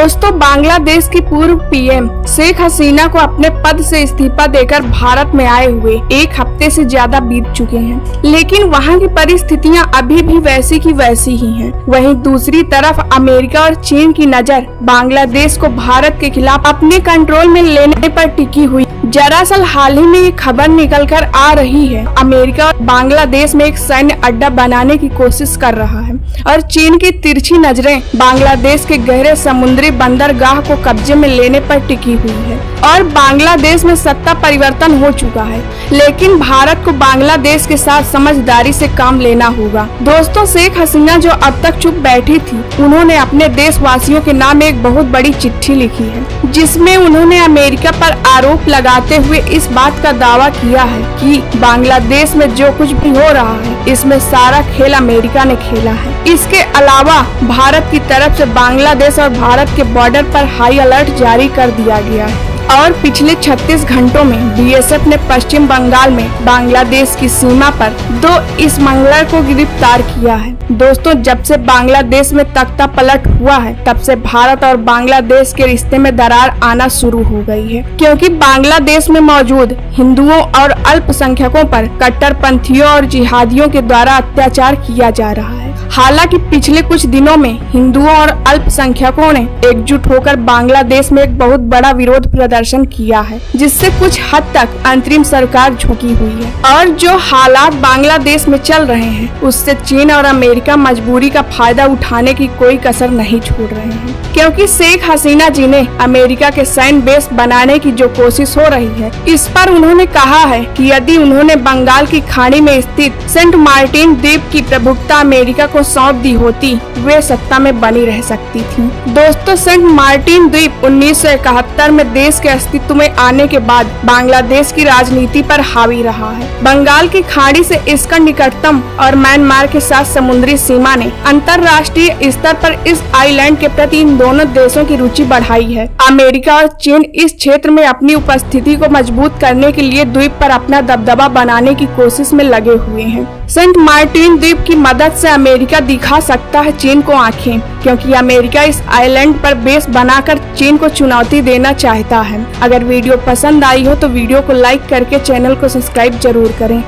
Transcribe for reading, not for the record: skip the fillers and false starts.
दोस्तों, बांग्लादेश की पूर्व पीएम शेख हसीना को अपने पद से इस्तीफा देकर भारत में आए हुए एक हफ्ते से ज्यादा बीत चुके हैं, लेकिन वहां की परिस्थितियां अभी भी वैसी की वैसी ही हैं। वहीं दूसरी तरफ अमेरिका और चीन की नजर बांग्लादेश को भारत के खिलाफ अपने कंट्रोल में लेने पर टिकी हुई। दरअसल हाल ही में ये खबर निकल कर आ रही है, अमेरिका बांग्लादेश में एक सैन्य अड्डा बनाने की कोशिश कर रहा है और चीन की तिरछी नजरें बांग्लादेश के गहरे समुद्री बंदरगाह को कब्जे में लेने पर टिकी हुई है और बांग्लादेश में सत्ता परिवर्तन हो चुका है, लेकिन भारत को बांग्लादेश के साथ समझदारी से काम लेना होगा। दोस्तों, शेख हसीना जो अब तक चुप बैठी थी, उन्होंने अपने देशवासियों के नाम एक बहुत बड़ी चिट्ठी लिखी है, जिसमें उन्होंने अमेरिका पर आरोप लगाते हुए इस बात का दावा किया है कि बांग्लादेश में जो कुछ भी हो रहा है, इसमें सारा खेल अमेरिका ने खेला है। इसके अलावा भारत की तरफ से बांग्लादेश और भारत के बॉर्डर पर हाई अलर्ट जारी कर दिया गया है और पिछले 36 घंटों में बीएसएफ ने पश्चिम बंगाल में बांग्लादेश की सीमा पर 2 स्मगलर को गिरफ्तार किया है। दोस्तों, जब से बांग्लादेश में तख्ता पलट हुआ है, तब से भारत और बांग्लादेश के रिश्ते में दरार आना शुरू हो गई है, क्योंकि बांग्लादेश में मौजूद हिंदुओं और अल्पसंख्यकों पर कट्टरपंथियों और जिहादियों के द्वारा अत्याचार किया जा रहा है। हालांकि पिछले कुछ दिनों में हिंदुओं और अल्पसंख्यकों ने एकजुट होकर बांग्लादेश में एक बहुत बड़ा विरोध प्रदर्शन किया है, जिससे कुछ हद तक अंतरिम सरकार झुकी हुई है और जो हालात बांग्लादेश में चल रहे हैं, उससे चीन और अमेरिका मजबूरी का फायदा उठाने की कोई कसर नहीं छोड़ रहे हैं, क्योंकि शेख हसीना जी ने अमेरिका के सैन्य बेस बनाने की जो कोशिश हो रही है, इस पर उन्होंने कहा है कि यदि उन्होंने बंगाल की खाड़ी में स्थित सेंट मार्टिन द्वीप की प्रभुत्ता अमेरिका को सौंप दी होती, वे सत्ता में बनी रह सकती थी। दोस्तों, सेंट मार्टिन द्वीप 1971 में देश के अस्तित्व में आने के बाद बांग्लादेश की राजनीति पर हावी रहा है। बंगाल की खाड़ी से इसका निकटतम और म्यांमार के साथ समुद्री सीमा ने अंतर्राष्ट्रीय स्तर पर इस आइलैंड के प्रति इन दोनों देशों की रुचि बढ़ाई है। अमेरिका और चीन इस क्षेत्र में अपनी उपस्थिति को मजबूत करने के लिए द्वीप पर अपना दबदबा बनाने की कोशिश में लगे हुए हैं। सेंट मार्टिन द्वीप की मदद से अमेरिका दिखा सकता है चीन को आंखें, क्योंकि अमेरिका इस आइलैंड पर बेस बनाकर चीन को चुनौती देना चाहता है। अगर वीडियो पसंद आई हो तो वीडियो को लाइक करके चैनल को सब्सक्राइब जरूर करें।